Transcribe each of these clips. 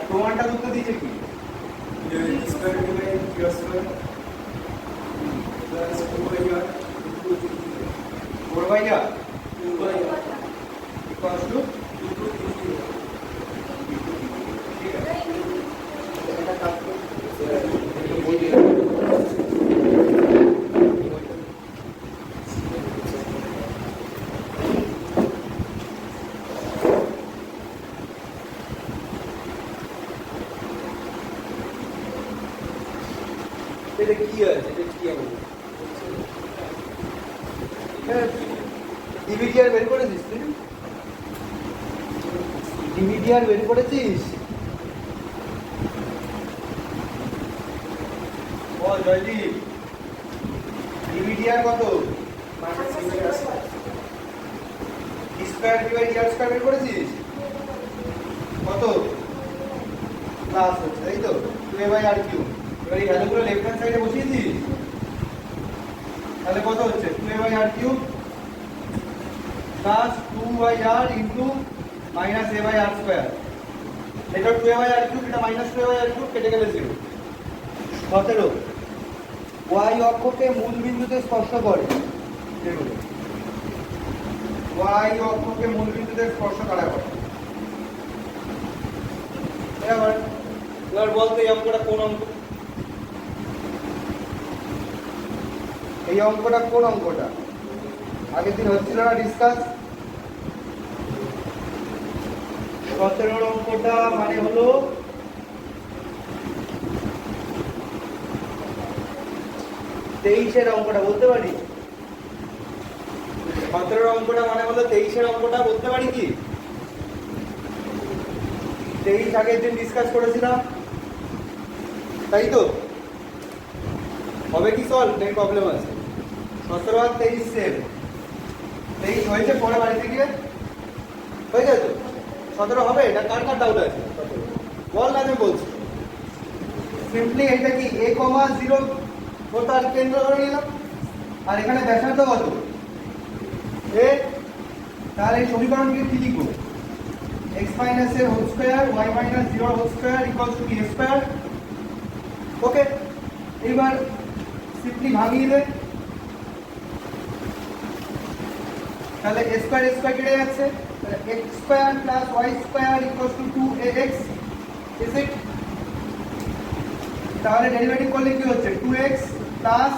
প্রমাণটা উত্তর দিয়েছে কি square by q square plus 2r 4/r 2r equals to ঠিক আছে এটা কাজ এটা কি আছে এটা কি হবে ডিভিডিআর বের করেছিস তুই ডিভিডিআর বের করেছিস বল জয়দীপ ডিভিডিআর কত স্কয়ার ডিভাইড আর স্কয়ার বের করেছিস কত প্লাস হচ্ছে তাই তো 2a/r কিউব এবার এই ভ্যালুগুলো লেফট হ্যান্ড সাইডে বসিয়ে দিই তাহলে কত হচ্ছে 2a/r cube plus 2/r into minus a/r square এটা 2a/r কিউব এটা মাইনাস 2a/r কিউব কেটে গেলে 0 17 y অক্ষকে মূল বিন্দুতে স্পর্শ করে এগুলো y অক্ষকে মূল বিন্দুতে স্পর্শ করা করে এবার বলতে এই অঙ্কটা কোন অঙ্ক এই অঙ্কটা কোন অঙ্কটা আগের দিন হচ্ছিল না ডিসকাস 17 অঙ্কটা মানে হলো তেইশের অঙ্কটা বলতে পারি 17 অঙ্কটা মানে হলো 23-এর অঙ্কটা বলতে পারি কি 23 আগের দিন ডিসকাস করেছিলাম তাই তো হবে কি সলভ নেই প্রবলেম আছে 17 আর 23 সেম 23 হয়েছে পরে বাড়িতে গিয়ে হয়ে যায় তো 17 হবে এটা কার কার ডাউট আছে বল না আমি বলছি সিম্পলি এটা কি a, 0 ও তার কেন্দ্র ধরে নিলাম আর এখানে ব্যাসার্ধ কত a তাহলে এই সমীকরণকে কি লিখব x - a whole square y - 0 whole square equals to b square okay এবার সিম্পলি ভাঙিয়ে দে তাহলে a স্কয়ার কেটে যাচ্ছে তাহলে x square plus y square equals two 2ax is it তাহলে ডেরিভেটিভ করলে কি হচ্ছে 2x plus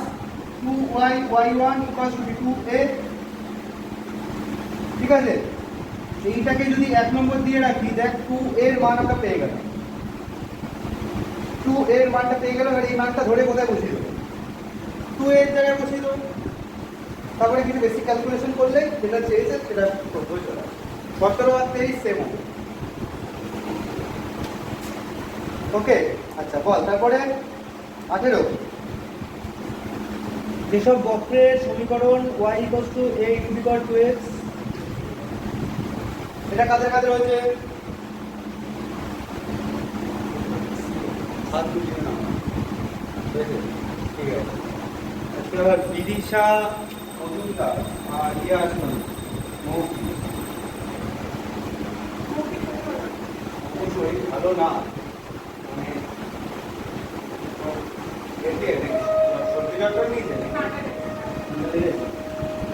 2y y1 equals to 2a ঠিক আছে এইটাকে যদি 1 নম্বর দিয়ে রাখি দেখ 2 এর মান আমরা পেয়ে গেলাম 2 এর মানটা পেয়ে গেলাম আর এই মানটা ধরে কোথায় বসিয়ে দেবো 2 এর জায়গায় বসিয়ে দেবো তারপরে কিছু বেসিক ক্যালকুলেশন করলে যেটা চেয়েছে সেটা করবো চলে 17 আর 23 সেম হবে ওকে আচ্ছা বল তারপরে 18 যেসব বক্রের সমীকরণ y = a e⁴ 2x এটা কাদের কাদের হয়েছে হাত তুলে না ঠিক আছে আজকে আবার বিদিশা মজুমদার আর ইয়ে আসুন অবশ্যই ভালো না মানে সত্যি ডক্টর নিয়েছে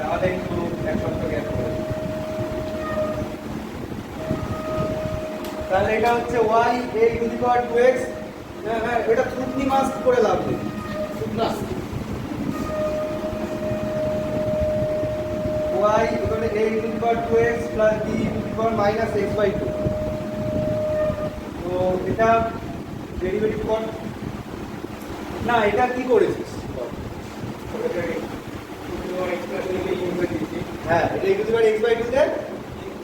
আমাদের একটু এক সপ্তাহ গ্যাপ করে তাহলে এটা হচ্ছে y a e⁴ 2x হ্যাঁ এটা থুতনি মাস্ক করে লাভ নেই y এখানে a e⁴ 2x plus b e⁻ x/2 তো এটা ডেরিভেটিভ কর না এটা কি করেছিস হ্যাঁ এটা e⁻x/2 তে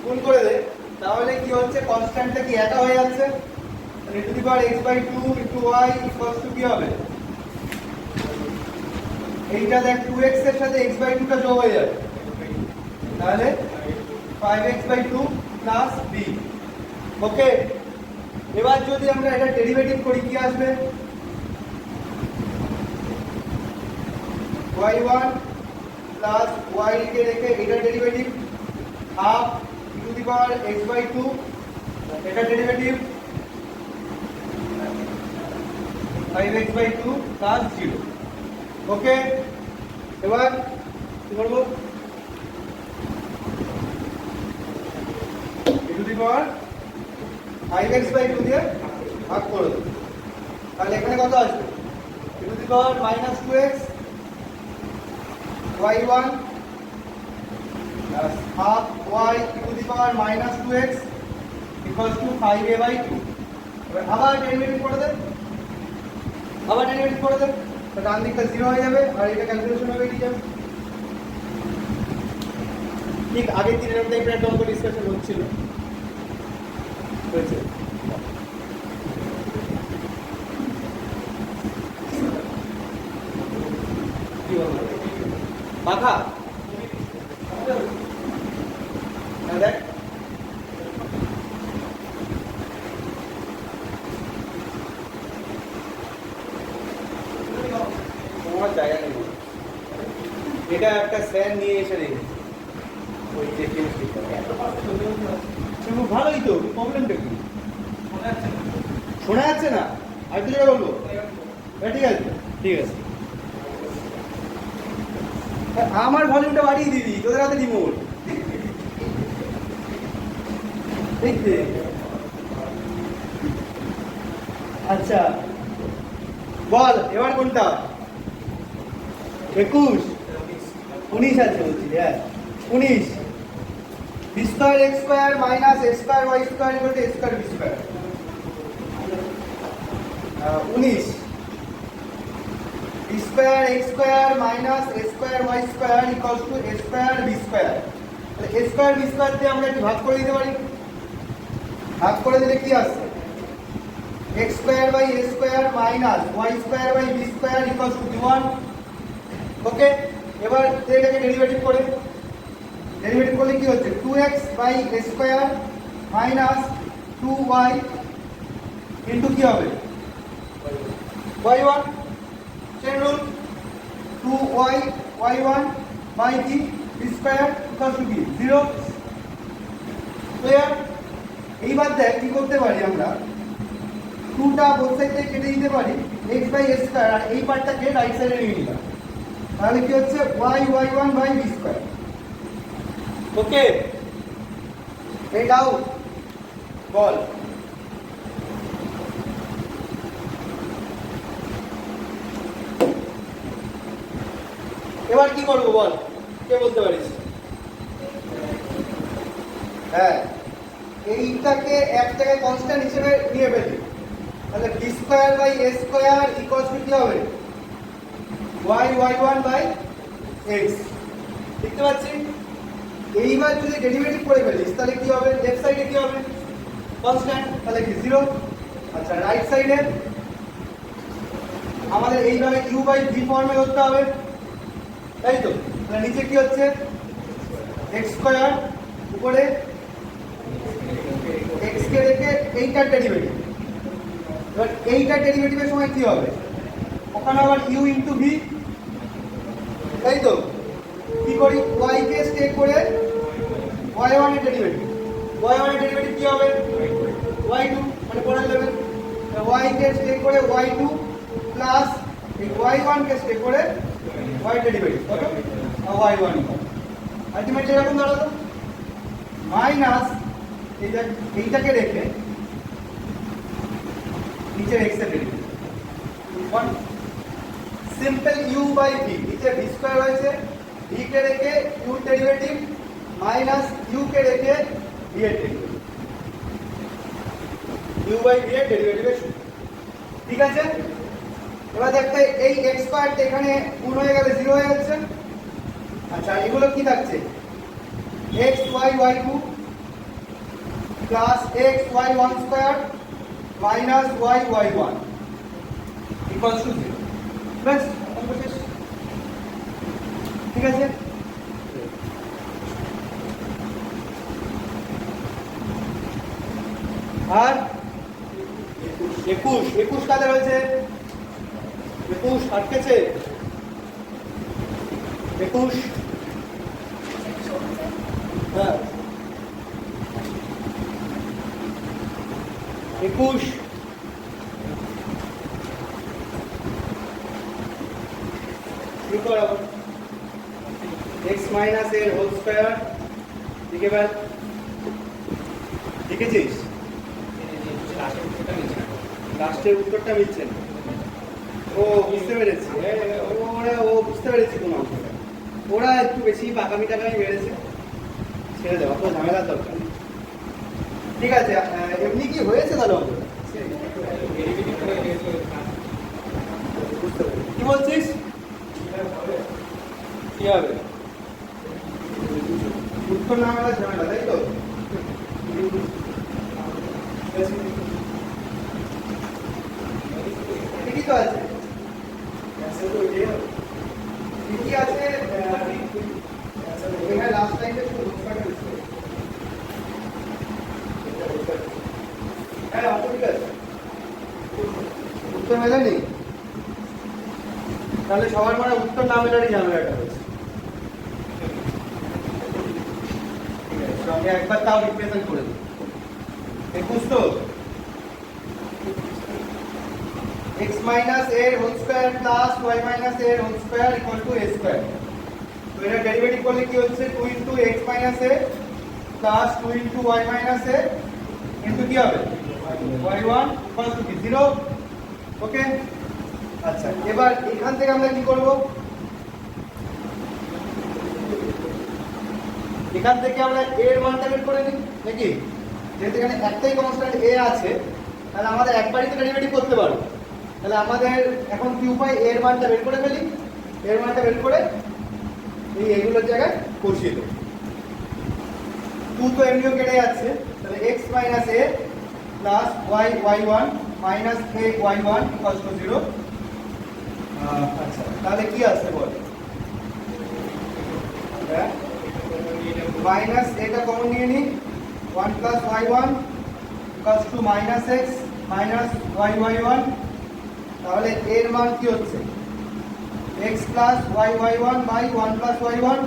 গুণ করে দে তাহলে কি হচ্ছে কনস্ট্যান্টটা কি একা হয়ে যাচ্ছে e⁻x/2 y কি হবে এইটা দেখ 2x এর সাথে x/2 টা যোগ হয়ে যাবে তাহলে 5x/2 b ওকে এবার যদি আমরা এটা ডেরিভেটিভ করি কি আসবে y1 প্লাস y কে রেখে এটা ডেরিভেটিভ হাফ e⁻x/2 এটা ডেরিভেটিভ 5x by 2 plus 0. ওকে, এবার কি করবো? e to the power 5x by 2 দিয়ে ভাগ করে দেবো। তাহলে এখানে কত আসবে? e to the power minus 2x y1 plus half y e to the power minus 2x equals to 5a by 2. এবার আবার ডেরিভেটিভ করে দেন, আবার ডেরিভেটিভ করে দেন, তো ডান দিকটা 0 হয়ে যাবে আর এটা ক্যালকুলেশন হবে বেরিয়ে যাবে। ঠিক আগের দিনের মধ্যে একটা অঙ্ক ডিসকাশন হচ্ছিল, হয়েছে। কি বলবো পাখা? হ্যাঁ দেখ, তোমার জায়গা নেই, এটা একটা স্যান নিয়ে এসে রেখেছে ওই যে কেমিস্ট্রিটা। ভালোই তো, প্রবলেমটা কি? শোনা যাচ্ছে না? আর কি জোরে বলবো? ঠিক আছে, ঠিক আছে। আমার ভলিউমটা বাড়িয়ে দিবি, তোদের হাতে রিমোট। দেখতে আচ্ছা বল এবার কোনটা? 21 19 আছে বলছি, হ্যাঁ 19 b square x square minus a square y square equal two a square b square. 19 b square x square minus a square y square equal two a square b square. তাহলে a square b square দিয়ে আমরা একটু ভাগ করে দিতে পারি। ভাগ করে দিলে কি আসছে? x square by a square minus y square by b square equal to 1। Okay, এবার এটাকে ডেরিভেটিভ করে, ডেরিভেটিভ করলে কি হচ্ছে? 2x by a square minus 2y into কি হবে? y1 chain rule, 2y y1 by কি b স্কয়ার ইকুয়াল টু কি 0। ক্লিয়ার? এইবার দেখ কি করতে পারি আমরা, 2টা বোথ সাইড থেকে কেটে দিতে পারি, x বাই a স্কয়ার আর এই পার্টটাকে রাইট সাইডে নিয়ে নিলাম। তাহলে কি হচ্ছে? y y1 by b square. Okay, এই ডাউট বল। এবার কি করবো বল, কে বলতে পারিস? হ্যাঁ, এইটাকে এক জায়গায় কনস্ট্যান্ট হিসেবে নিয়ে ফেলি, তাহলে b square by a square equals to কি হবে? y y1 by x। দেখতে পাচ্ছি? এইবার যদি ডেরিভেটিভ করে ফেলিস তাহলে কি হবে? লেফট সাইডে কি হবে? কনস্ট্যান্ট, তাহলে কি 0। আচ্ছা, রাইট সাইডে আমাদের এইভাবে u বাই v ফর্মে করতে হবে, তাই তো? তাহলে নিচে কি হচ্ছে? x স্কয়ার, উপরে x কে রেখে এইটার ডেরিভেটিভ। এবার এইটার ডেরিভেটিভের সময় কি হবে? ওখানে আবার u ইনটু v, তাই তো? কি করি? y কে স্টেক করে y1 এর ডেরিভেটিভ, y1 এর ডেরিভেটিভ কি হবে? y2, মানে পরের লেভেল। y কে স্টেক করে y2 প্লাস এই y1 কে স্টেক করে y ডেরিভেটিভ কত? y1 আলটিমেটলি এরকম দাঁড়ালো মাইনাস এইটাকে রেখে নিচে x এর derivative 1 simple u by v, নিচে v স্কয়ার হয়েছে, v কে রেখে u ডেরিভেটিভ মাইনাস u কে রেখে v এর ডেরিভেটিভ, u বাই v এর ডেরিভেটিভের সূত্র। ঠিক আছে? এবার দেখতে এই x স্কয়ার এখানে গুণ হয়ে গেলে 0 হয়ে যাচ্ছে। আচ্ছা, এগুলো কি থাকছে? x y y2 plus x y1 square minus y y1 equals to 0। বাস, ঠিক আছে? আর 21 কাদের হয়েছে? 21 আটকেছে। 21 হ্যাঁ 21 বরাবর x মাইনাস এর হোল স্কয়ার লিখে ফেল। লিখেছিস? লাস্টের উত্তরটা মিলছে না। ও বুঝতে পেরেছি, ও বুঝতে পেরেছি কোন অঙ্কটা। ওরা একটু বেশি পাকামি টাকামি বেড়েছে, ছেড়ে দেওয়া, তো ঝামেলার দরকার নেই। ঠিক আছে, এমনি কি হয়েছে তাহলে অঙ্কটা? বুঝতে পেরেছি। কি বলছিস? কি হবে? উত্তর না হলে ঝামেলা, তাই তো? ঠিকই তো আছে, ঠিকই আছে। এখানে লাস্ট টাইমে শুধু রোজকাটা মিস করে। হ্যাঁ, অত ঠিক আছে। উত্তর মেলেনি? তাহলে সবার মানে উত্তর না মেলারই ঝামেলাটা হয়েছে। ঠিক আছে, সঙ্গে একবার তাও রিপ্রেজেন্ট করে দিই। 21 তো x minus a whole square plus y minus a whole square equal to a square। তো এটা ডেরিভেটিভ করলে কি হচ্ছে 2 into x minus a plus 2 into y minus a into কি হবে y1 equals to 0। ওকে, আচ্ছা এবার এখান থেকে আমরা কি করব? এখান থেকে আমরা a এর মানটা বের করে নিই নাকি? যেহেতু এখানে একটাই কনস্ট্যান্ট a আছে, তাহলে আমাদের একবারই তো ডেরিভেটিভ করতে পারবো। তাহলে আমাদের এখন কি উপায়? এর মানটা বের করে ফেলি, এর মানটা বের করে এই এগুলোর জায়গায় বসিয়ে দেব। 2 তো এমনিও কেটে যাচ্ছে, তাহলে x minus a plus y y1 minus a y1 equals to 0। আচ্ছা তাহলে কি আসছে বল? মাইনাস এটা কমন নিয়ে নিই, 1 plus y1 equals to minus x minus y y1। তাহলে এর মান কি হচ্ছে? x plus y y1 by 1 plus y1,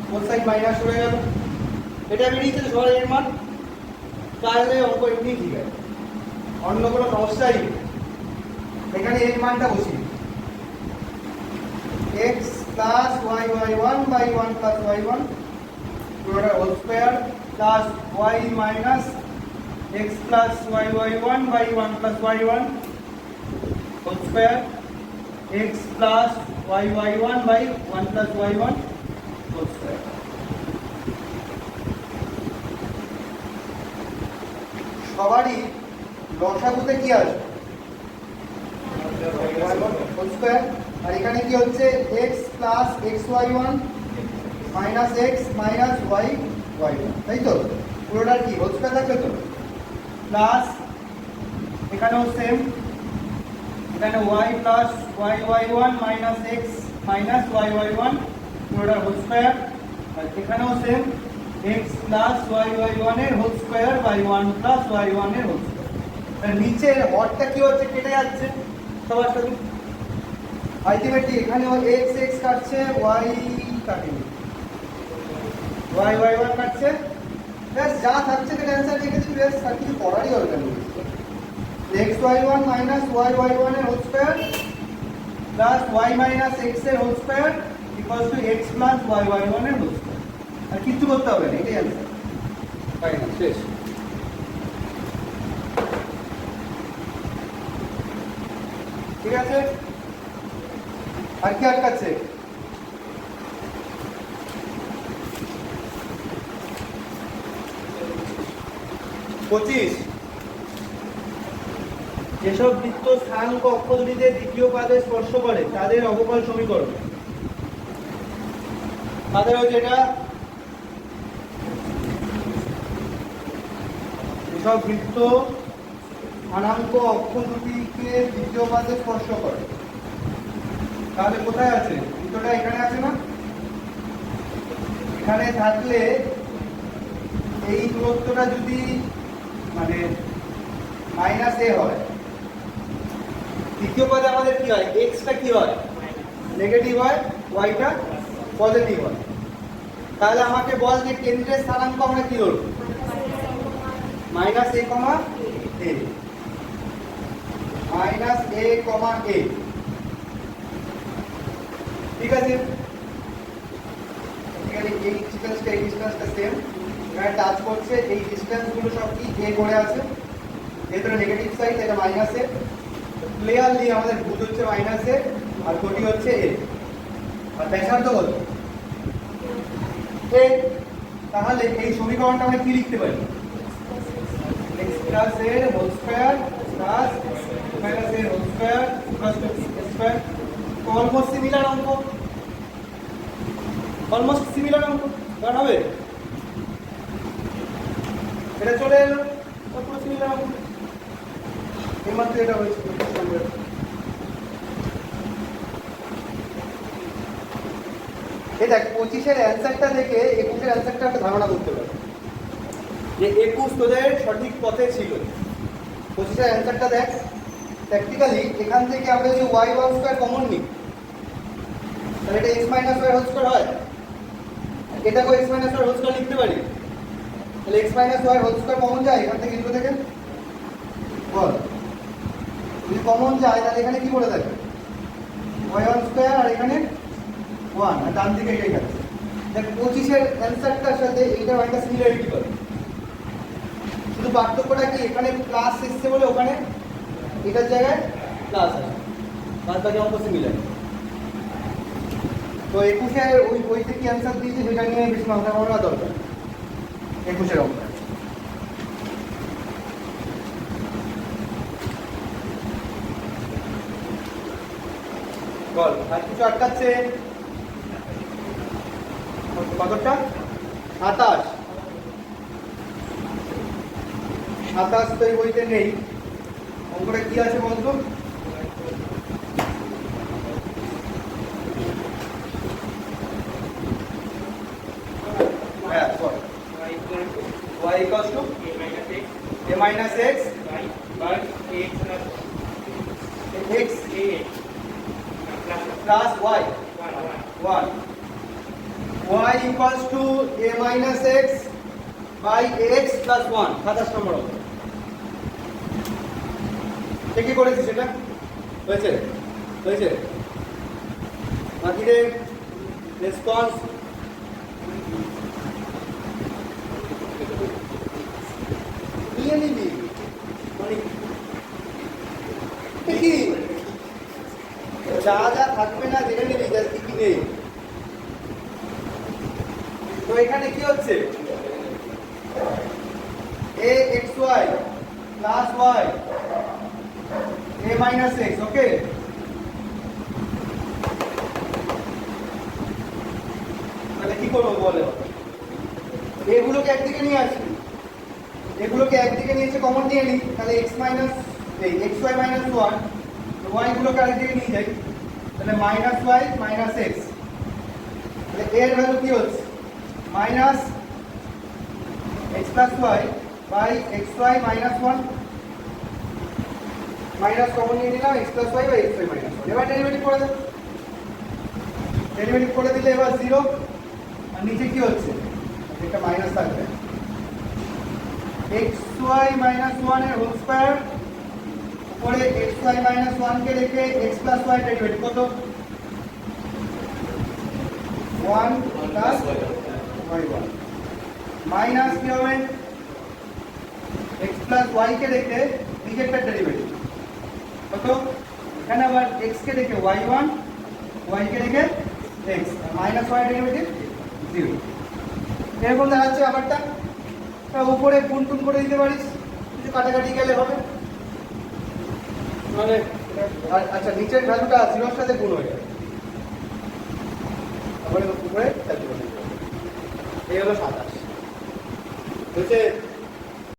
both side minus হয়ে গেল। এটা বেরিয়েছে সবার এর মান। তাহলে অঙ্ক এমনি ঠিক আছে, অন্য কোনো সমস্যাই নেই। এখানে এর মানটা বসিয়ে x plus y y1 by 1 plus y1 পুরোটা whole square plus y minus x plus y y1 by 1 plus y1 whole square x plus y y1 by 1 plus y1 whole square। সবারই লসাগুতে কি আসবে? whole square। আর এখানে কি হচ্ছে x plus xy1 minus x minus y y1, তাই তো? পুরোটার কি হোল স্কয়ার থাকবে তো? প্লাস এখানেও সেম, এখানে y plus y y1 minus x minus y y1 পুরোটা হোল স্কয়ার। আর এখানেও same, x plus y y1 এর whole square by 1 plus y1 এর হোল স্কয়ার। আর নিচের হরটা কি হচ্ছে? কেটে যাচ্ছে সবার সাথে। আলটিমেটলি এখানেও x x কাটছে, y কাটেনি, y y1 কাটছে। ব্যাস যা থাকছে সেটা অ্যান্সার লিখে দিবি, ব্যাস আর কিছু করারই দরকার নেই। x y1 minus y y1 এর whole square plus y minus x এর whole square equals to x plus y y1 এর হোল স্কয়ার। আর কিছু করতে হবে না, এটাই অ্যান্সার। ফাইনাল, শেষ। ঠিক আছে, আর কি আটকাচ্ছে? পঁচিশ। যেসব বৃত্ত স্থানাঙ্ক অক্ষ দুটিতে দ্বিতীয় পাদে স্পর্শ করে তাদের অবকল সমীকরণ। তাদের হচ্ছে এটা, যেসব বৃত্ত স্থানাঙ্ক অক্ষ দুটিকে দ্বিতীয় পাদে স্পর্শ করে, তাহলে কোথায় আছে? বৃত্তটা এখানে আছে না? এখানে থাকলে এই দূরত্বটা যদি মানে মাইনাস এ হয়, দ্বিতীয় পদে আমাদের কি হয়? এক্সটা কি হয়? নেগেটিভ হয়, ওয়াইটা পজিটিভ হয়। তাহলে আমাকে বল যে কেন্দ্রের স্থানাঙ্ক আমরা কি ধরব? মাইনাস এ কমা এ, মাইনাস এ কমা এ। ঠিক আছে, এখানে এই ডিসটেন্সটা সেম, এখানে টাচ করছে, এই ডিসটেন্সগুলো সব কি এ করে আছে, যেহেতু নেগেটিভ সাইড এটা মাইনাস এ, ক্লিয়ারলি আমাদের ভূত হচ্ছে মাইনাস এ আর কোটি হচ্ছে এ, আর ব্যাসার্ধ কত এ। তাহলে এই সমীকরণটা আমরা কি লিখতে পারি? x plus a whole square plus minus a whole square plus b square। Almost similar অঙ্ক, অলমোস্ট সিমিলার অঙ্ক কারণ হবে এটা চলে এলো, পুরো সিমিলার অঙ্ক, এইমাত্র এটা হয়েছে। এই দেখ 25-এর অ্যান্সারটা দেখে 21-এর অ্যান্সারটা একটা ধারণা করতে পারে যে 21 তোদের সঠিক পথে ছিল। 25-এর অ্যান্সারটা দেখ, প্র্যাকটিক্যালি এখান থেকে আমরা যদি y1 স্কয়ার কমন নিই তাহলে এটা x minus y whole square হয়, এটাকে x minus y whole square লিখতে পারি, তাহলে x minus y whole square common যায় এখান থেকে, এগুলো থেকে বল, যদি কমন যায় তাহলে এখানে কি বলে থাকে y1 স্কয়ার আর এখানে 1, আর ডান দিকে এটাই আছে। দেখ 25-এর অ্যান্সারটার সাথে এইটার একটা সিমিলারিটি পাবে, শুধু পার্থক্যটা কি এখানে প্লাস এসছে বলে ওখানে এটার জায়গায় প্লাস আছে, বাদ বাকি অঙ্ক সিমিলার। তো 21-এর ওই বইতে কি অ্যান্সার দিয়েছে সেটা নিয়ে বেশি মাথা ঘামানোর দরকার। 21-এর অঙ্ক বল, আর কিছু আটকাচ্ছে? কতটা? 27। 27 তো এই বইতে নেই, অঙ্কটা কি আছে বলতো? হ্যাঁ বল, y equals to a minus x by x x plus y 1, y equals to a minus x by x plus 1। 27 নম্বর অঙ্ক কি করেছি সেটা হয়েছে, হয়েছে বাকিদের রেসপন্স নিয়ে নিবি, মানে কি যা যা থাকবে না জেনে নিবি যা কি কি নেই। তো এখানে কি হচ্ছে a xy plus y a minus x, ওকে? তাহলে কি করবো বলে, এগুলোকে একদিকে নিয়ে আসি, এগুলোকে একদিকে নিয়ে এসে কমন নিয়ে নিই, তাহলে x মাইনাস এই xy মাইনাস 1, y গুলোকে আরেকদিকে নিয়ে যাই, তাহলে মাইনাস y মাইনাস x, তাহলে এর ভ্যালু কি হচ্ছে minus x plus y by xy minus 1, minus common নিয়ে নিলাম x plus y by xy minus 1। এবার ডেরিভেটিভ করে দেব, ডেরিভেটিভ করে দিলে এবার 0, আর নিচে কি হচ্ছে একটা মাইনাস থাকবে, xy মাইনাস 1 এর হোল স্কয়ার উপরে xy মাইনাস 1 কে রেখে x প্লাস y ডেরিভেটিভ কত 1 প্লাস y1 মাইনাস কি হবে x প্লাস y কে রেখে নিচেরটা ডেরিভেটিভ কত, এখানে আবার x কে রেখে y1, y কে রেখে x, মাইনাস y ডেরিভেটিভ 0। এরকম দেখাচ্ছে ব্যাপারটা, উপরে গুণ টুন করে দিতে পারিস, কিছু কাটাকাটি গেলে হবে, মানে আচ্ছা নিচের ভ্যালুটা 0-এর সাথে গুণ হয়ে যাবে, তারপরে উপরে ক্যালকুলেট করতে হবে। এই হলো 27 হচ্ছে।